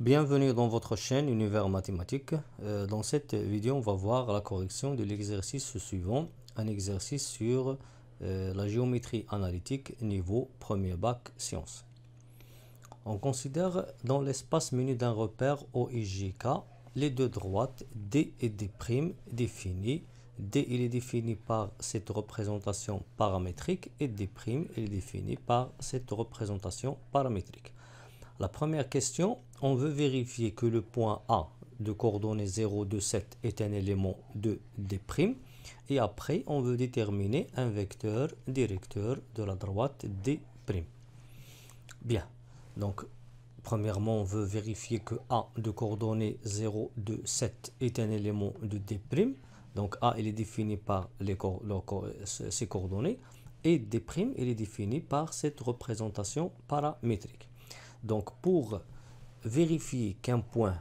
Bienvenue dans votre chaîne Univers Mathématiques. Dans cette vidéo, on va voir la correction de l'exercice suivant, un exercice sur la géométrie analytique niveau premier bac sciences. On considère dans l'espace menu d'un repère OIJK les deux droites D et D' définies. D il est défini par cette représentation paramétrique et D' il est défini par cette représentation paramétrique. La première question, on veut vérifier que le point A de coordonnées 0, 2, 7 est un élément de D'. Et après, on veut déterminer un vecteur directeur de la droite D'. Bien, donc premièrement, on veut vérifier que A de coordonnées 0, 2, 7 est un élément de D'. Donc A, il est défini par ces coordonnées et D', il est défini par cette représentation paramétrique. Donc, pour vérifier qu'un point,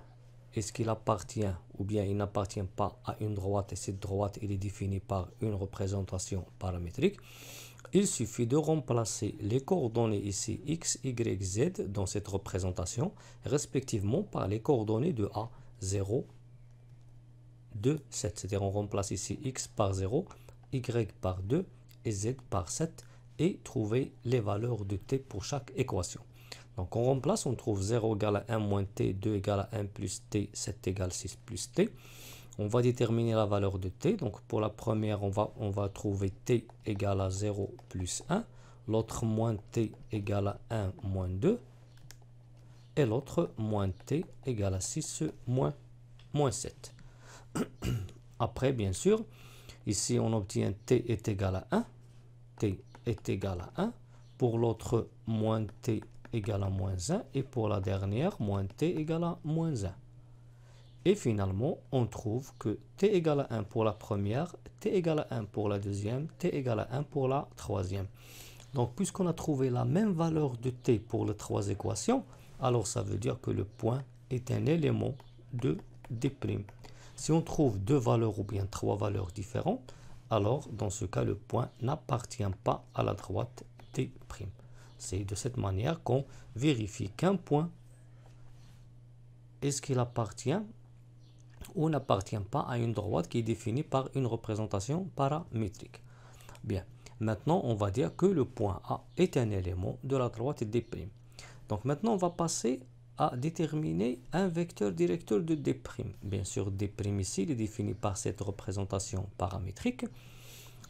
est-ce qu'il appartient ou bien il n'appartient pas à une droite, et cette droite est définie par une représentation paramétrique, il suffit de remplacer les coordonnées ici x, y, z dans cette représentation, respectivement par les coordonnées de A, 0, 2, 7. C'est-à-dire on remplace ici x par 0, y par 2 et z par 7 et trouver les valeurs de t pour chaque équation. Donc on remplace, on trouve 0 égale à 1 moins t, 2 égale à 1 plus t, 7 égale 6 plus t. On va déterminer la valeur de t. Donc pour la première, on va trouver t égale à 0 plus 1. L'autre moins t égale à 1 moins 2. Et l'autre moins t égale à 6 moins 7. Après, bien sûr, ici on obtient t est égal à 1. T est égal à 1. Pour l'autre, moins t égale à moins 1 et pour la dernière, moins t égale à moins 1. Et finalement, on trouve que t égale à 1 pour la première, t égale à 1 pour la deuxième, t égale à 1 pour la troisième. Donc, puisqu'on a trouvé la même valeur de t pour les trois équations, alors ça veut dire que le point est un élément de D'. Si on trouve deux valeurs ou bien trois valeurs différentes, alors dans ce cas, le point n'appartient pas à la droite D'. C'est de cette manière qu'on vérifie qu'un point, est-ce qu'il appartient ou n'appartient pas à une droite qui est définie par une représentation paramétrique. Bien, maintenant on va dire que le point A est un élément de la droite D'. Donc maintenant on va passer à déterminer un vecteur directeur de D'. Bien sûr, D' ici il est défini par cette représentation paramétrique.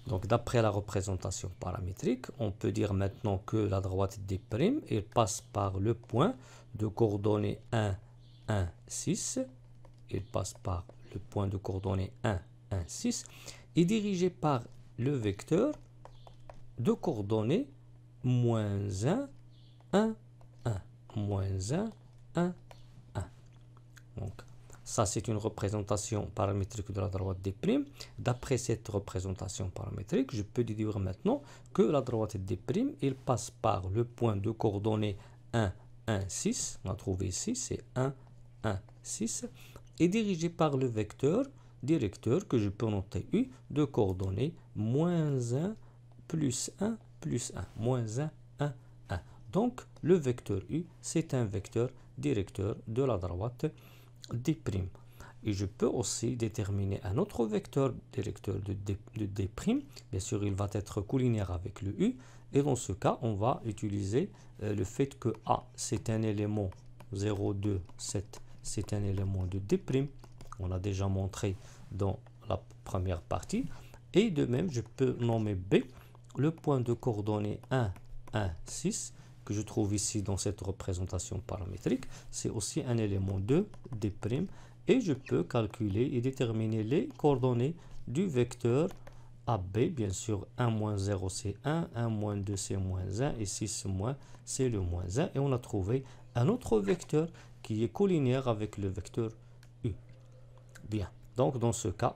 Donc, d'après la représentation paramétrique, on peut dire maintenant que la droite D', elle passe par le point de coordonnées 1, 1, 6. Il passe par le point de coordonnées 1, 1, 6. Et dirigé par le vecteur de coordonnées moins 1, 1, 1. Moins 1, 1, 1. Donc, ça, c'est une représentation paramétrique de la droite D'. D'après cette représentation paramétrique, je peux déduire maintenant que la droite D', il passe par le point de coordonnées 1, 1, 6. On a trouvé ici, c'est 1, 1, 6. Et dirigé par le vecteur directeur que je peux noter U de coordonnées moins 1, plus 1, plus 1. Moins 1, 1, 1. Donc, le vecteur U, c'est un vecteur directeur de la droite D'. Et je peux aussi déterminer un autre vecteur directeur de D'. Bien sûr, il va être collinaire avec le U. Et dans ce cas, on va utiliser le fait que A, c'est un élément 0, 2, 7, c'est un élément de D'. On a déjà montré dans la première partie. Et de même, je peux nommer B, le point de coordonnées 1, 1, 6, que je trouve ici dans cette représentation paramétrique, c'est aussi un élément de D'. Et je peux calculer et déterminer les coordonnées du vecteur AB. Bien sûr, 1 moins 0, c'est 1, 1 moins 2, c'est moins 1, et 6 moins, c'est le moins 1. Et on a trouvé un autre vecteur qui est collinaire avec le vecteur U. Bien, donc dans ce cas,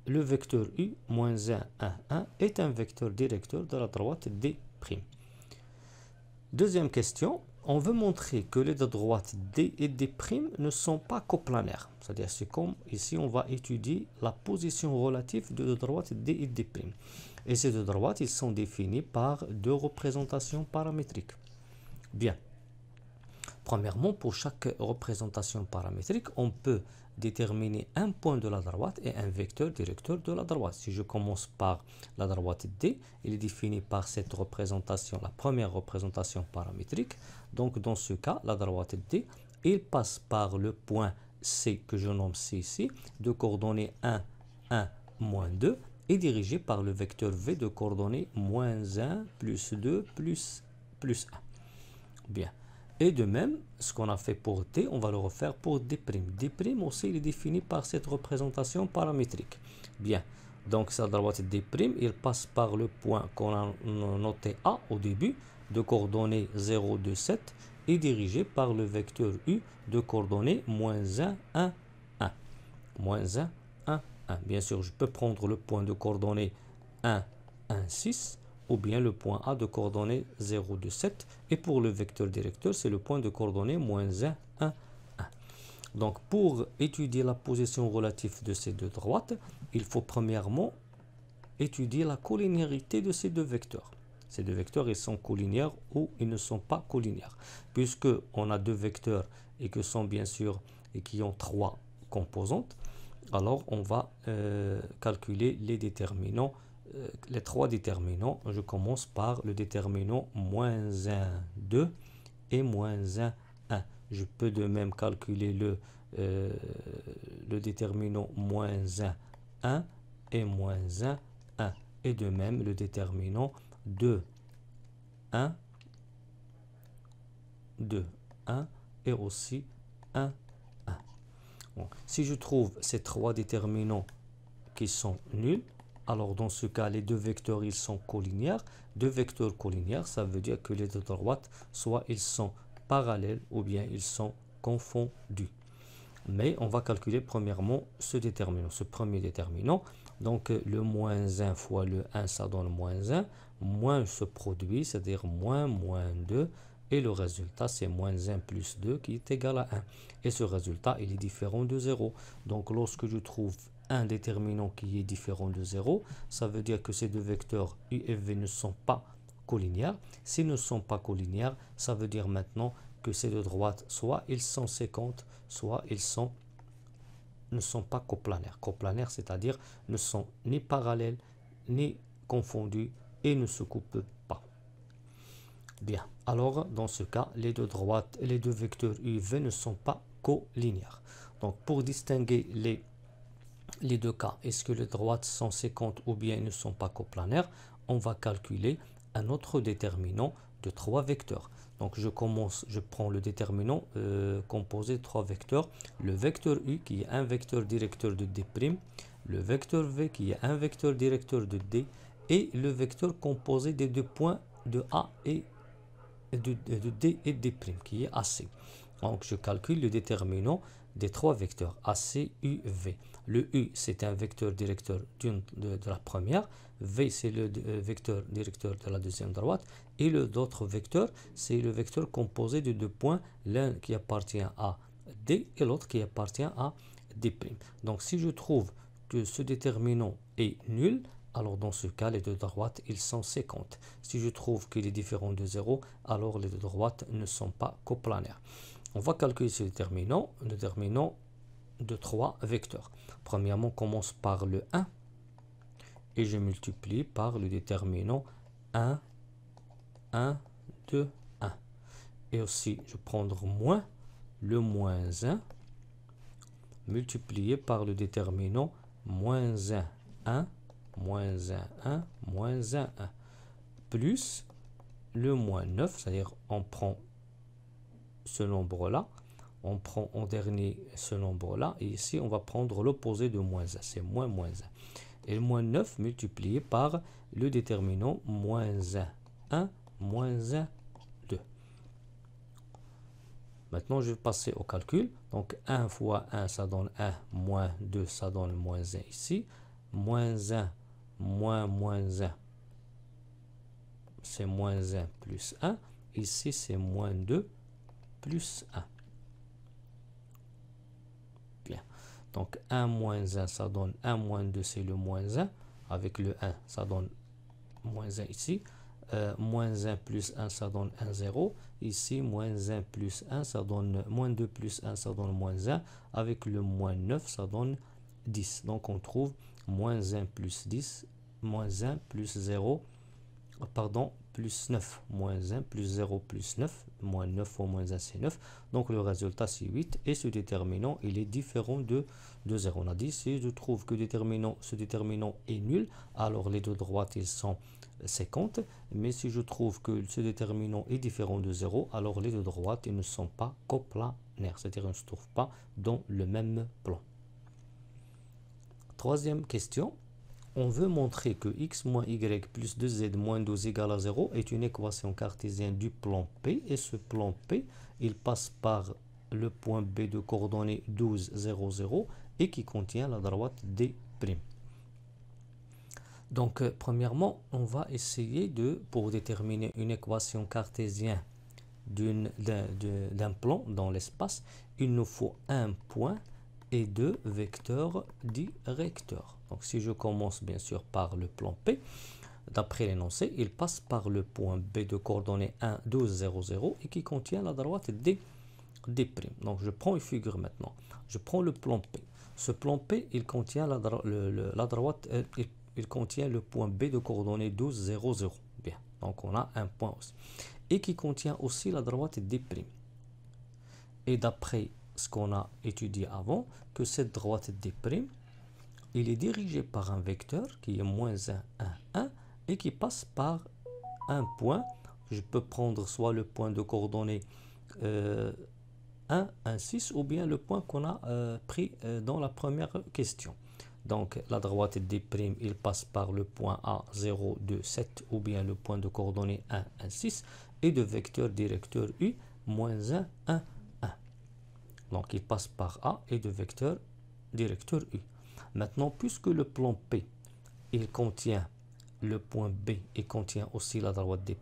le vecteur U, moins 1, 1, 1, est un vecteur directeur de la droite D'. Deuxième question, on veut montrer que les deux droites D et D' ne sont pas coplanaires. C'est-à-dire, c'est comme ici, on va étudier la position relative de deux droites D et D'. Et ces deux droites, ils sont définis par deux représentations paramétriques. Bien. Premièrement, pour chaque représentation paramétrique, on peut déterminer un point de la droite et un vecteur directeur de la droite. Si je commence par la droite D, il est défini par cette représentation, la première représentation paramétrique. Donc dans ce cas, la droite D, il passe par le point C que je nomme C ici, de coordonnées 1, 1, moins 2, est dirigé par le vecteur V de coordonnées moins 1, plus 2, plus 1. Bien. Et de même, ce qu'on a fait pour D, on va le refaire pour D'. D' aussi, il est défini par cette représentation paramétrique. Bien. Donc, sa droite D', il passe par le point qu'on a noté A au début, de coordonnées 0, 2, 7, et dirigé par le vecteur U de coordonnées moins 1, 1, 1. Moins 1, 1, 1. Bien sûr, je peux prendre le point de coordonnées 1, 1, 6, ou bien le point A de coordonnées 0, 2, 7. Et pour le vecteur directeur, c'est le point de coordonnées moins 1, 1, 1. Donc, pour étudier la position relative de ces deux droites, il faut premièrement étudier la collinéarité de ces deux vecteurs. Ces deux vecteurs, ils sont collinéaires ou ils ne sont pas collinéaires. Puisque on a deux vecteurs et que sont bien sûr et qui ont trois composantes, alors on va calculer les déterminants, les trois déterminants. Je commence par le déterminant moins 1, 2 et moins 1, 1. Je peux de même calculer le déterminant moins 1, 1 et moins 1, 1. Et de même le déterminant 2, 1, 2, 1 et aussi 1, 1. Bon. Si je trouve ces trois déterminants qui sont nuls, alors dans ce cas, les deux vecteurs, ils sont collinéaires. Deux vecteurs collinéaires, ça veut dire que les deux droites, soit ils sont parallèles ou bien ils sont confondus. Mais on va calculer premièrement ce déterminant, ce premier déterminant. Donc le moins 1 fois le 1, ça donne moins 1. Moins ce produit, c'est-à-dire moins 2. Et le résultat, c'est moins 1 plus 2 qui est égal à 1. Et ce résultat, il est différent de 0. Donc lorsque je trouve un déterminant qui est différent de 0, ça veut dire que ces deux vecteurs U et V ne sont pas collinéaires. S'ils ne sont pas collinéaires, ça veut dire maintenant que ces deux droites, soit ils sont séquentes, soit ils ne sont pas coplanaires. Coplanaires, c'est-à-dire ne sont ni parallèles, ni confondus et ne se coupent pas. Bien, alors dans ce cas, les deux droites et les deux vecteurs U et V ne sont pas collinéaires. Donc pour distinguer les deux cas, est-ce que les droites sont séquentes ou bien ne sont pas coplanaires, on va calculer un autre déterminant de trois vecteurs. Donc je prends le déterminant composé de trois vecteurs, le vecteur U qui est un vecteur directeur de D', le vecteur V qui est un vecteur directeur de D, et le vecteur composé des deux points de A et de D et D' qui est AC. Donc je calcule le déterminant des trois vecteurs AC, U, V. Le U, c'est un vecteur directeur de la première, V, c'est le vecteur directeur de la deuxième droite, et l'autre vecteur, c'est le vecteur composé de deux points, l'un qui appartient à D et l'autre qui appartient à D'. Donc si je trouve que ce déterminant est nul, alors dans ce cas, les deux droites, ils sont séquentes. Si je trouve qu'il est différent de 0, alors les deux droites ne sont pas coplanaires. On va calculer ce déterminant, le déterminant de trois vecteurs. Premièrement, on commence par le 1 et je multiplie par le déterminant 1, 1, 2, 1. Et aussi, je vais prendre moins le moins 1 multiplié par le déterminant moins 1, 1, moins 1, 1, moins 1, 1, plus le moins 9, c'est-à-dire on prend ce nombre-là, on prend en dernier ce nombre-là, et ici on va prendre l'opposé de moins 1, c'est moins 1. Et le moins 9 multiplié par le déterminant moins 1, 1, moins 1, 2. Maintenant je vais passer au calcul, donc 1 fois 1 ça donne 1, moins 2 ça donne moins 1 ici, moins 1, moins 1, c'est moins 1 plus 1, ici c'est moins 2 plus 1. Bien. Donc 1 moins 1, ça donne 1 moins 2, c'est le moins 1. Avec le 1, ça donne moins 1 ici. moins 1 plus 1, ça donne 1, 0. Ici, moins 1 plus 1, ça donne moins 2 plus 1, ça donne moins 1. Avec le moins 9, ça donne 10. Donc, on trouve moins 1 plus 10, moins 1 plus 0, pardon, plus 9. Moins 1 plus 0 plus 9. Moins 9 fois moins 1, c'est 9. Donc, le résultat, c'est 8. Et ce déterminant, il est différent de 0. On a dit, si je trouve que ce déterminant est nul, alors les deux droites, ils sont 50. Mais si je trouve que ce déterminant est différent de 0, alors les deux droites, ils ne sont pas coplanaires. C'est-à-dire, ils ne se trouvent pas dans le même plan. Troisième question. On veut montrer que x moins y plus 2z moins 12 égale à 0 est une équation cartésienne du plan P. Et ce plan P, il passe par le point B de coordonnées 12, 0, 0 et qui contient la droite D'. Donc, premièrement, on va essayer pour déterminer une équation cartésienne d'un plan dans l'espace, il nous faut un point et deux vecteurs directeurs. Donc, si je commence bien sûr par le plan P, d'après l'énoncé, il passe par le point B de coordonnées 1, 12, 0, 0 et qui contient la droite D'. Donc, je prends une figure maintenant. Je prends le plan P. Ce plan P, il contient la droite, il contient le point B de coordonnées 12, 0, 0. Bien, donc on a un point aussi. Et qui contient aussi la droite D'. Et d'après ce qu'on a étudié avant, que cette droite D', il est dirigé par un vecteur qui est moins 1, 1, 1 et qui passe par un point. Je peux prendre soit le point de coordonnées 1, 1, 6 ou bien le point qu'on a pris dans la première question. Donc la droite D', il passe par le point A, 0, 2, 7 ou bien le point de coordonnées 1, 1, 6 et de vecteur directeur U, moins 1, 1, 1. Donc il passe par A et de vecteur directeur U. Maintenant, puisque le plan P, il contient le point B et contient aussi la droite D',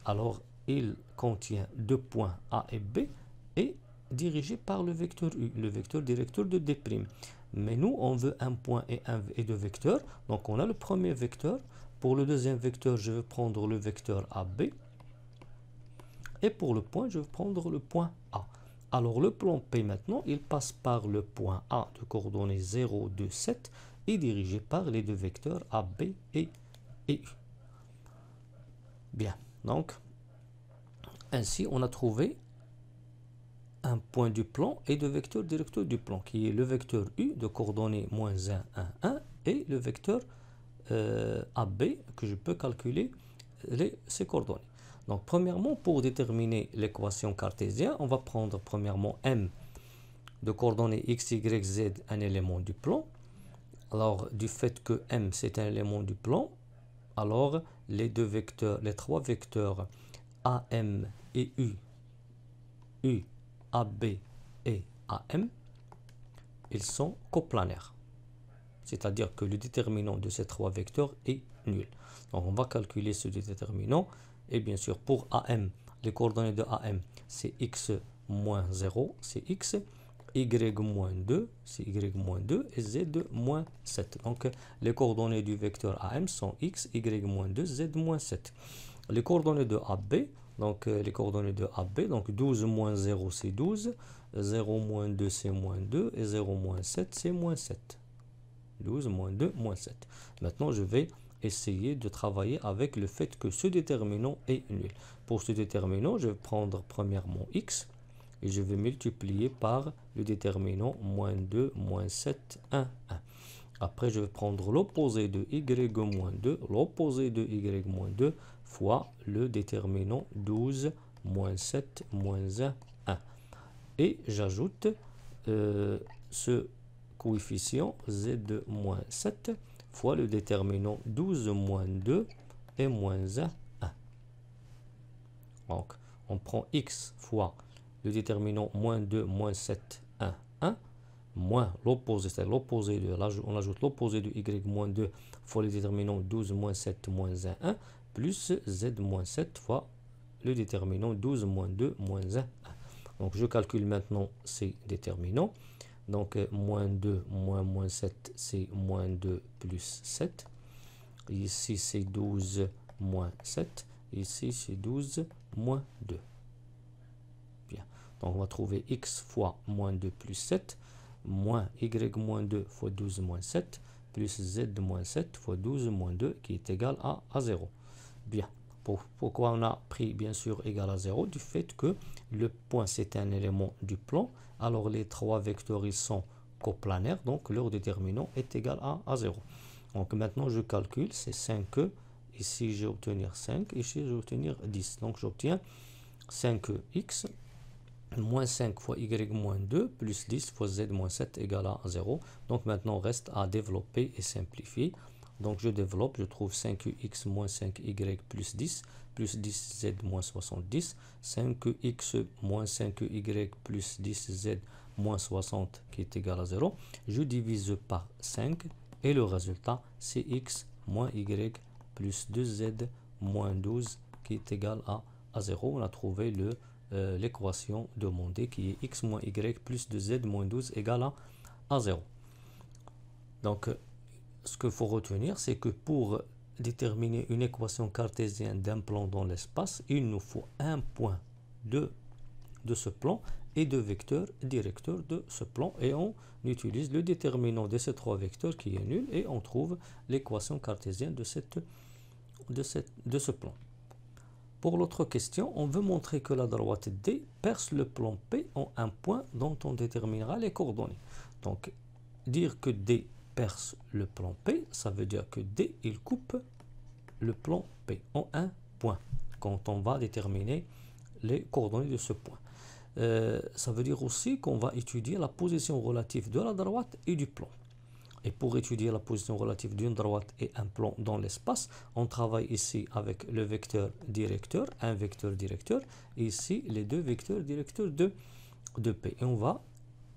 alors il contient deux points A et B et dirigé par le vecteur U, le vecteur directeur de D'. Mais nous, on veut un point et deux vecteurs. Donc, on a le premier vecteur. Pour le deuxième vecteur, je vais prendre le vecteur AB. Et pour le point, je vais prendre le point A. Alors, le plan P maintenant, il passe par le point A de coordonnées 0, 2, 7 et dirigé par les deux vecteurs AB et U. Bien, donc, ainsi, on a trouvé un point du plan et de vecteur directeur du plan, qui est le vecteur U de coordonnées moins 1, 1, 1 et le vecteur AB que je peux calculer ses coordonnées. Donc, premièrement, pour déterminer l'équation cartésienne, on va prendre premièrement M de coordonnées x, y, z, un élément du plan. Alors, du fait que M, c'est un élément du plan, alors les trois vecteurs AM et U, AB et AM, ils sont coplanaires. C'est-à-dire que le déterminant de ces trois vecteurs est nul. Donc, on va calculer ce déterminant. Et bien sûr, pour AM, les coordonnées de AM, c'est x moins 0, c'est x. Y moins 2, c'est y moins 2. Et z moins 7. Donc, les coordonnées du vecteur AM sont x, y moins 2, z moins 7. Les coordonnées de AB, donc les coordonnées de AB, donc 12 moins 0, c'est 12. 0 moins 2, c'est moins 2. Et 0 moins 7, c'est moins 7. 12 moins 2, moins 7. Maintenant, je vais essayer de travailler avec le fait que ce déterminant est nul. Pour ce déterminant, je vais prendre premièrement x et je vais multiplier par le déterminant moins 2, moins 7, 1, 1. Après, je vais prendre l'opposé de y moins 2, l'opposé de y moins 2 fois le déterminant 12, moins 7, moins 1, 1. Et j'ajoute ce coefficient z moins 7 fois le déterminant 12 moins 2 et moins 1, 1. Donc, on prend x fois le déterminant moins 2, moins 7, 1, 1, moins l'opposé, c'est l'opposé de, là, on ajoute l'opposé de y moins 2 fois le déterminant 12 moins 7, moins 1, 1, plus z moins 7 fois le déterminant 12 moins 2, moins 1, 1. Donc, je calcule maintenant ces déterminants. Donc, moins 2 moins 7, c'est moins 2 plus 7. Ici, c'est 12 moins 7. Ici, c'est 12 moins 2. Bien. Donc, on va trouver x fois moins 2 plus 7, moins y moins 2 fois 12 moins 7, plus z moins 7 fois 12 moins 2, qui est égal à 0. Bien. Pourquoi on a pris, bien sûr, égal à 0? Du fait que le point, c'est un élément du plan. Alors, les trois vecteurs, ils sont coplanaires. Donc, leur déterminant est égal à 0. Donc, maintenant, je calcule. C'est 5e. Ici, je vais obtenir 5. Ici, je vais obtenir 10. Donc, j'obtiens 5x moins 5 fois y moins 2 plus 10 fois z moins 7 égale à 0. Donc, maintenant, reste à développer et simplifier. Donc, je développe, je trouve 5x moins 5y plus 10 z moins 70. 5x moins 5y plus 10z moins 60 qui est égal à 0. Je divise par 5 et le résultat, c'est x moins y plus 2z moins 12 qui est égal à 0. On a trouvé l'équation demandée qui est x moins y plus 2z moins 12 égale à 0. Donc, ce qu'il faut retenir, c'est que pour déterminer une équation cartésienne d'un plan dans l'espace, il nous faut un point de ce plan et deux vecteurs directeurs de ce plan. Et on utilise le déterminant de ces trois vecteurs qui est nul et on trouve l'équation cartésienne de ce plan. Pour l'autre question, on veut montrer que la droite D perce le plan P en un point dont on déterminera les coordonnées. Donc, dire que D perce le plan P, ça veut dire que D, il coupe le plan P en un point quand on va déterminer les coordonnées de ce point. Ça veut dire aussi qu'on va étudier la position relative de la droite et du plan. Et pour étudier la position relative d'une droite et un plan dans l'espace, on travaille ici avec le vecteur directeur, un vecteur directeur, et ici les deux vecteurs directeurs de P. Et on va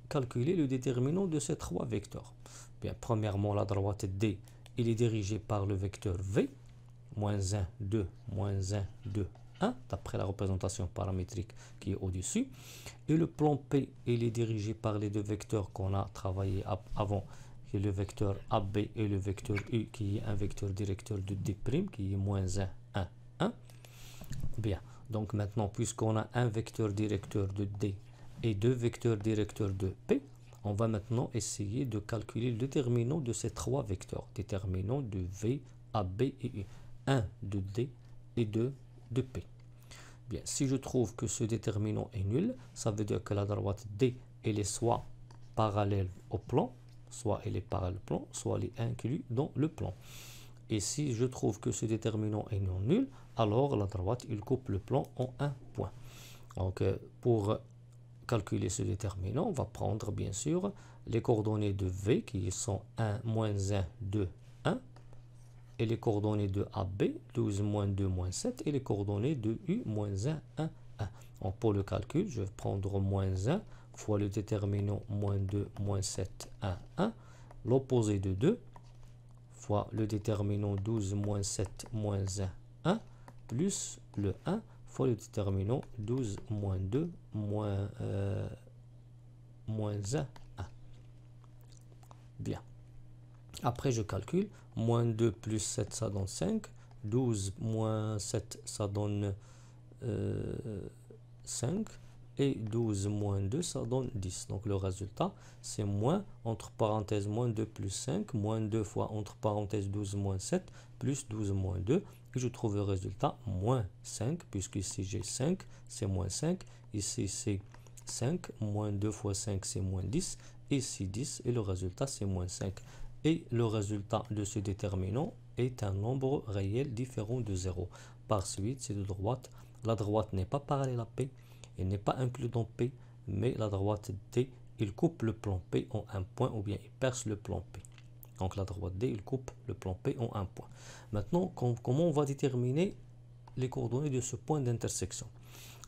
calculer le déterminant de ces trois vecteurs. Bien, premièrement, la droite D, il est dirigé par le vecteur V, moins 1, 2, moins 1, 2, 1, d'après la représentation paramétrique qui est au-dessus. Et le plan P, il est dirigé par les deux vecteurs qu'on a travaillé avant, qui est le vecteur AB et le vecteur U, qui est un vecteur directeur de D', qui est moins 1, 1, 1. Bien, donc maintenant, puisqu'on a un vecteur directeur de D et deux vecteurs directeurs de P, on va maintenant essayer de calculer le déterminant de ces trois vecteurs, déterminant de V, AB et U. 1 de D et 2 de P. Bien, si je trouve que ce déterminant est nul, ça veut dire que la droite D, elle est soit parallèle au plan, soit elle est parallèle au plan, soit elle est inclue dans le plan. Et si je trouve que ce déterminant est non nul, alors la droite, il coupe le plan en un point. Donc, pour calculer ce déterminant, on va prendre bien sûr les coordonnées de V qui sont 1, moins 1, 2, 1 et les coordonnées de AB, 12, moins 2, moins 7 et les coordonnées de U, moins 1, 1, 1. Donc pour le calcul, je vais prendre moins 1 fois le déterminant moins 2, moins 7, 1, 1, l'opposé de 2 fois le déterminant 12, moins 7, moins 1, 1 plus le 1 fois le déterminant 12 moins 2 moins 1, 1. Bien. Après, je calcule. Moins 2 plus 7, ça donne 5. 12 moins 7, ça donne 5. Et 12 moins 2, ça donne 10. Donc, le résultat, c'est moins, entre parenthèses, moins 2 plus 5, moins 2 fois, entre parenthèses, 12 moins 7, plus 12 moins 2. Et je trouve le résultat, moins 5, puisque ici, j'ai 5, c'est moins 5. Ici, c'est 5, moins 2 fois 5, c'est moins 10. Ici, 10, et le résultat, c'est moins 5. Et le résultat de ce déterminant est un nombre réel différent de 0. Par suite, c'est de droite. La droite n'est pas parallèle à P. Elle n'est pas inclus dans P, mais la droite D, il coupe le plan P en un point, ou bien il perce le plan P. Donc la droite D, il coupe le plan P en un point. Maintenant, comment on va déterminer les coordonnées de ce point d'intersection?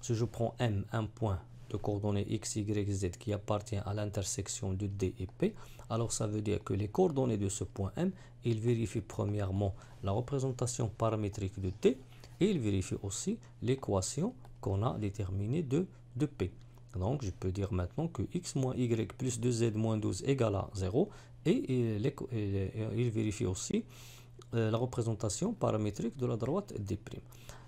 Si je prends M, un point de coordonnées x, y, z qui appartient à l'intersection de D et P, alors ça veut dire que les coordonnées de ce point M, il vérifie premièrement la représentation paramétrique de T, et il vérifie aussi l'équation qu'on a déterminée de P. Donc, je peux dire maintenant que x moins y plus 2z moins 12 égale à 0. Et il vérifie aussi la représentation paramétrique de la droite D'.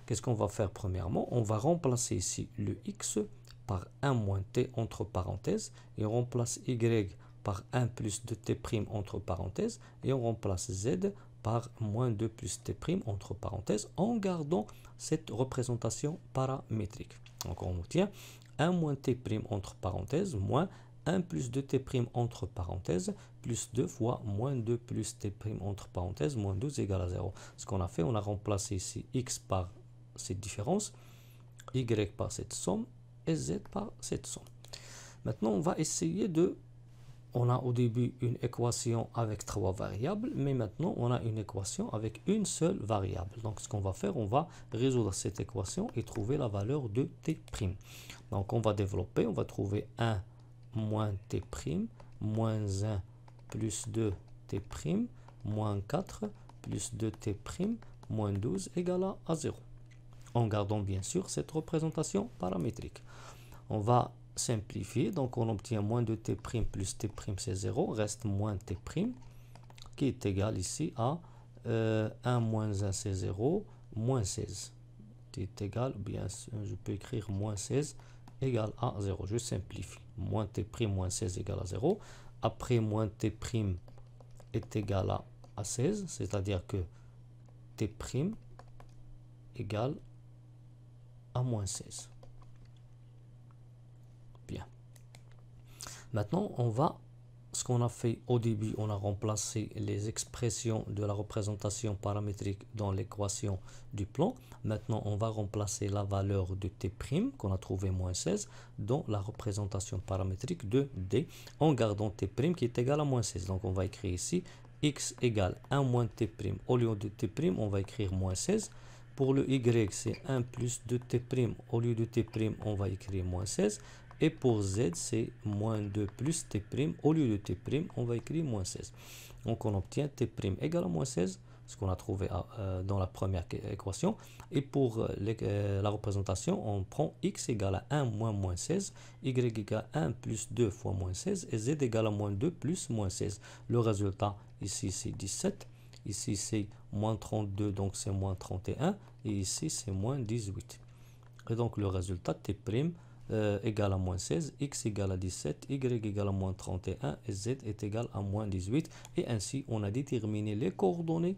Qu'est-ce qu'on va faire premièrement? On va remplacer ici le x par 1 moins t entre parenthèses et on remplace y par 1 plus 2t' entre parenthèses et on remplace z par moins 2 plus t' entre parenthèses en gardant cette représentation paramétrique. Donc on obtient 1 moins t' entre parenthèses moins 1 plus 2t' entre parenthèses plus 2 fois moins 2 plus t' entre parenthèses moins 12 égale à 0. Ce qu'on a fait, on a remplacé ici x par cette différence, y par cette somme et z par cette somme. Maintenant, on va essayer de... On a au début une équation avec 3 variables, mais maintenant on a une équation avec une seule variable. Donc ce qu'on va faire, on va résoudre cette équation et trouver la valeur de t'. Donc on va développer, on va trouver 1 moins t', moins 1 plus 2t', moins 4 plus 2t', moins 12 égale à 0. En gardant bien sûr cette représentation paramétrique. On va simplifier, donc on obtient moins 2t' plus t' c'est 0, reste moins t' qui est égal ici à 1 moins 1 c'est 0, moins 16. C'est égal, bien je peux écrire moins 16 égale à 0. Je simplifie. Moins t' moins 16 égale à 0. Après, moins t' est égal à 16, c'est-à-dire que t' égale à moins 16. Bien. Maintenant, on va, ce qu'on a fait au début, on a remplacé les expressions de la représentation paramétrique dans l'équation du plan. Maintenant, on va remplacer la valeur de t' qu'on a trouvé moins 16 dans la représentation paramétrique de d en gardant t' qui est égal à moins 16. Donc, on va écrire ici x égale 1 moins t'. Au lieu de t', on va écrire moins 16. Pour le y, c'est 1 plus 2t'. Au lieu de t', on va écrire moins 16. Et pour z, c'est moins 2 plus t'. Au lieu de t', on va écrire moins 16. Donc on obtient t' égale à moins 16, ce qu'on a trouvé dans la première équation. Et pour la représentation, on prend x égale à 1 moins moins 16, y égale à 1 plus 2 fois moins 16, et z égale à moins 2 plus moins 16. Le résultat, ici, c'est 17. Ici, c'est moins 32, donc c'est moins 31. Et ici, c'est moins 18. Et donc, le résultat, t' égale à moins 16, x égale à 17, y égale à moins 31 et z est égal à moins 18. Et ainsi, on a déterminé les coordonnées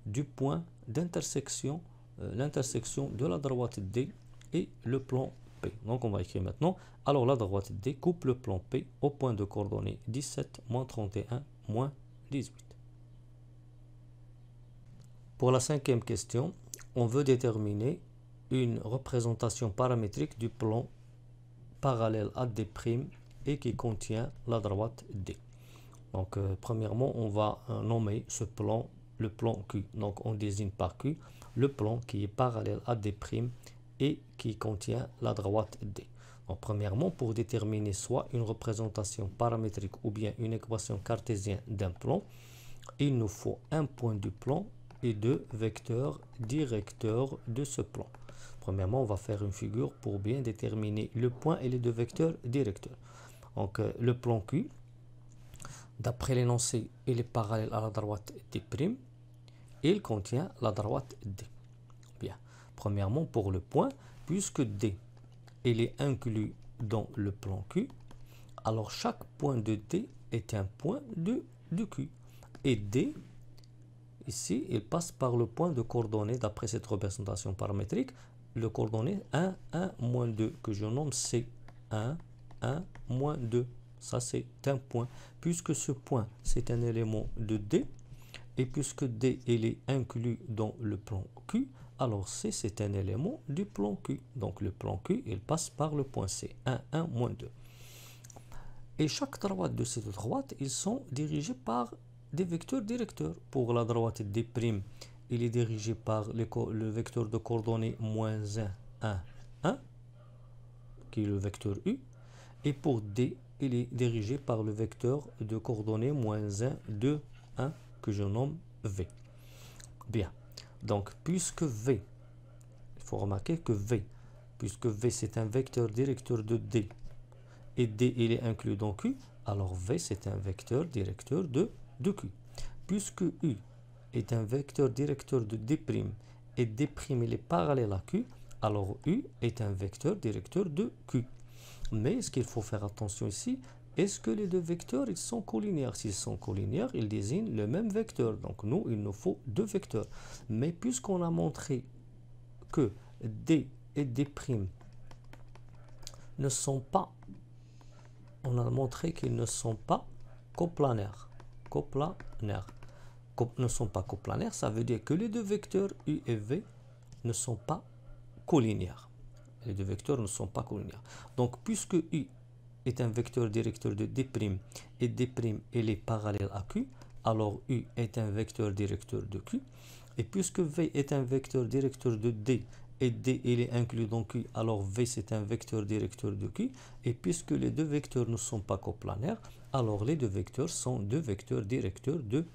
du point d'intersection, l'intersection de la droite D et le plan P. Donc, on va écrire maintenant. Alors, la droite D coupe le plan P au point de coordonnées 17, moins 31, moins 18. Pour la cinquième question, on veut déterminer une représentation paramétrique du plan parallèle à D' et qui contient la droite D. Donc, premièrement, on va nommer ce plan le plan Q. Donc, on désigne par Q le plan qui est parallèle à D' et qui contient la droite D. Donc, premièrement, pour déterminer soit une représentation paramétrique ou bien une équation cartésienne d'un plan, il nous faut un point du plan et deux vecteurs directeurs de ce plan. Premièrement, on va faire une figure pour bien déterminer le point et les deux vecteurs directeurs. Donc, le plan Q, d'après l'énoncé, il est parallèle à la droite D'. Il contient la droite D. Bien. Premièrement, pour le point, puisque D il est inclus dans le plan Q, alors chaque point de D est un point de Q. Et D, ici, il passe par le point de coordonnées d'après cette représentation paramétrique, le coordonnée 1, 1, moins 2, que je nomme C. 1, 1, moins 2. Ça, c'est un point. Puisque ce point, c'est un élément de D, et puisque D, il est inclus dans le plan Q, alors C, c'est un élément du plan Q. Donc, le plan Q, il passe par le point C. 1, 1, moins 2. Et chaque droite de cette droite, ils sont dirigés par des vecteurs directeurs. Pour la droite D', il est dirigé par le vecteur de coordonnées moins 1, 1, 1, qui est le vecteur U. Et pour D, il est dirigé par le vecteur de coordonnées moins 1, 2, 1, que je nomme V. Bien. Donc, puisque V, il faut remarquer que V, puisque V c'est un vecteur directeur de D, et D il est inclus dans Q, alors V c'est un vecteur directeur de Q. Puisque U est un vecteur directeur de D', et D' il est parallèle à Q, alors U est un vecteur directeur de Q. Mais ce qu'il faut faire attention ici, est-ce que les deux vecteurs ils sont collinéaires? S'ils sont collinéaires, ils désignent le même vecteur. Donc nous, il nous faut deux vecteurs. Mais puisqu'on a montré que D et D' ne sont pas, on a montré qu'ils ne sont pas coplanaires. Ne sont pas coplanaires, ça veut dire que les deux vecteurs U et V ne sont pas collinéaires. Les deux vecteurs ne sont pas collinéaires. Donc, puisque U est un vecteur directeur de D' et D' il est parallèle à Q, alors U est un vecteur directeur de Q. Et puisque V est un vecteur directeur de D et D il est inclus dans Q, alors V c'est un vecteur directeur de Q. Et puisque les deux vecteurs ne sont pas coplanaires, alors les deux vecteurs sont deux vecteurs directeurs de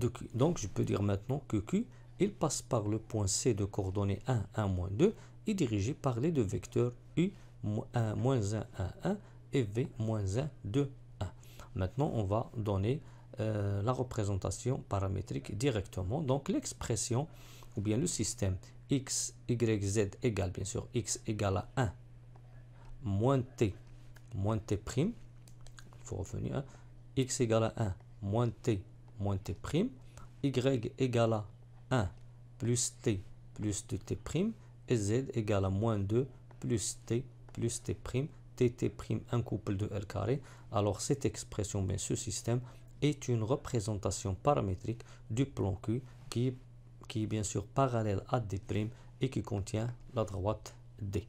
Q. Donc je peux dire maintenant que Q, il passe par le point C de coordonnées 1, 1, moins 2, est dirigé par les deux vecteurs U, 1, moins 1, 1, 1 et V, moins 1, 2, 1. Maintenant, on va donner la représentation paramétrique directement. Donc l'expression, ou bien le système x, y, z égale, bien sûr, x égale à 1 moins t prime, il faut revenir, x égale à 1 moins t prime, y égale à 1 plus t plus 2t prime, et z égale à moins 2 plus t prime, tt prime un couple de L carré. Alors cette expression, bien ce système, est une représentation paramétrique du plan Q qui est bien sûr parallèle à D' et qui contient la droite D.